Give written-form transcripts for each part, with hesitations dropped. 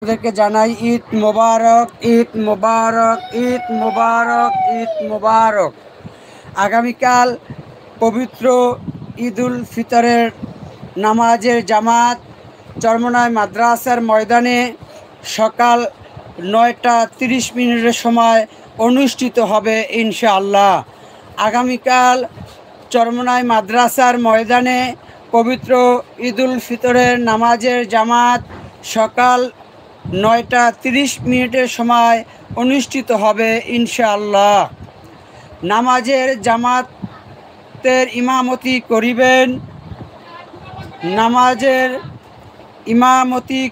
আপনাদেরকে জানাই ঈদ মোবারক, ঈদ মোবারক, ঈদ মোবারক, ঈদ মোবারক। আগামীকাল পবিত্র ঈদুল ফিতরের নামাজের জামাত চরমনাই মাদ্রাসার ময়দানে সকাল 9টা 30 সময় অনুষ্ঠিত হবে ইনশাআল্লাহ। আগামীকাল চরমনাই মাদ্রাসার ময়দানে পবিত্র ঈদুল ফিতরের নামাজের জামাত সকাল 9টা 30 সময় অনুষ্ঠিত হবে ইনশাআল্লাহ। নামাজের জামাতের ইমামতি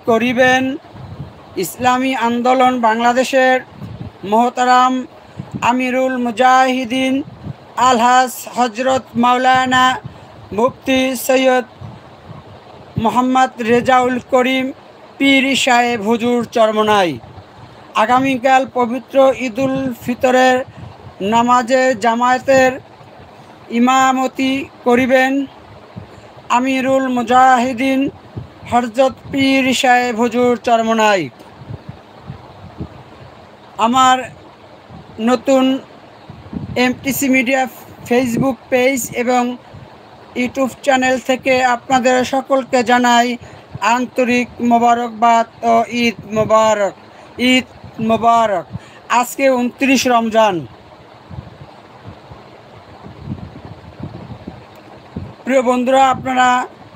করিবেন ইসলামী আন্দোলন বাংলাদেশের মোহতারাম আমিরুল মুজাহিদিন আলহাজ হজরত মাওলানা মুফতি সৈয়দ মোহাম্মদ রেজাউল করিম পীর সাহেব হুজুর চরমনাই। আগামীকাল পবিত্র ঈদুল ফিতরের নামাজের জামায়াতের ইমামতি করিবেন আমিরুল মুজাহিদিন হজরত পীর সাহেব হুজুর চরমনাই। আমার নতুন এমটিসি মিডিয়া ফেসবুক পেজ এবং ইউটিউব চ্যানেল থেকে আপনাদের সকলকে জানাই আন্তরিক মোবারকবাদ ও ঈদ মোবারক, ঈদ মোবারক। আজকে 29 রমজান। প্রিয় বন্ধুরা, আপনারা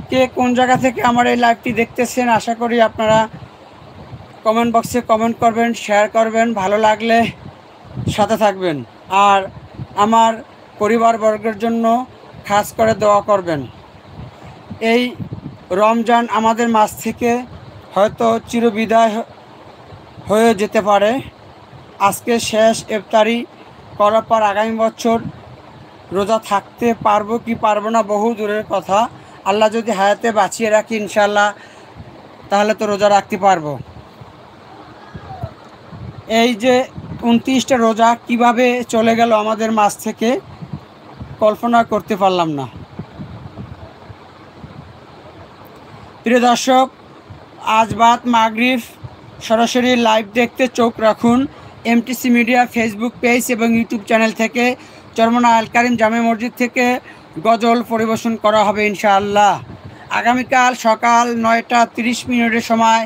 কে কোন জায়গা থেকে আমার এই লাইভটি দেখতেছেন, আশা করি আপনারা কমেন্ট বক্সে কমেন্ট করবেন, শেয়ার করবেন, ভালো লাগলে সাথে থাকবেন, আর আমার পরিবারবর্গের জন্য খাস করে দোয়া করবেন। এই রমজান আমাদের মাঝ থেকে হয়তো চিরবিদায় হয়ে যেতে পারে। আজকে শেষ ইফতারি করার পর আগামী বছর রোজা থাকতে পারবো কি পারবো না বহু দূরের কথা। আল্লাহ যদি হায়াতে বাঁচিয়ে রাখি ইনশাল্লাহ, তাহলে তো রোজা রাখতে পারবো। এই যে 29টা রোজা কিভাবে চলে গেল আমাদের মাঝ থেকে কল্পনা করতে পারলাম না। প্রিয় দর্শক, আজ বাদ মাগরিব সরাসরি লাইভ দেখতে চোখ রাখুন এমটিসি মিডিয়া ফেসবুক পেজ এবং ইউটিউব চ্যানেল থেকে। চরমনাই আল কারিম জামে মসজিদ থেকে গজল পরিবেশন করা হবে ইনশাআল্লাহ। আগামীকাল সকাল 9টা 30 সময়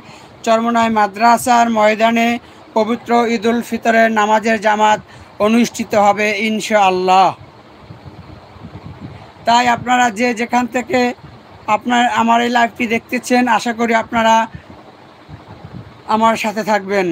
চরমনাই মাদ্রাসার ময়দানে পবিত্র ঈদুল ফিতরের নামাজের জামাত অনুষ্ঠিত হবে ইনশাআল্লাহ। তাই আপনারা যে যেখান থেকে আমার এই লাইভটি দেখতেছেন, আশা করি আপনারা আমার সাথে থাকবেন।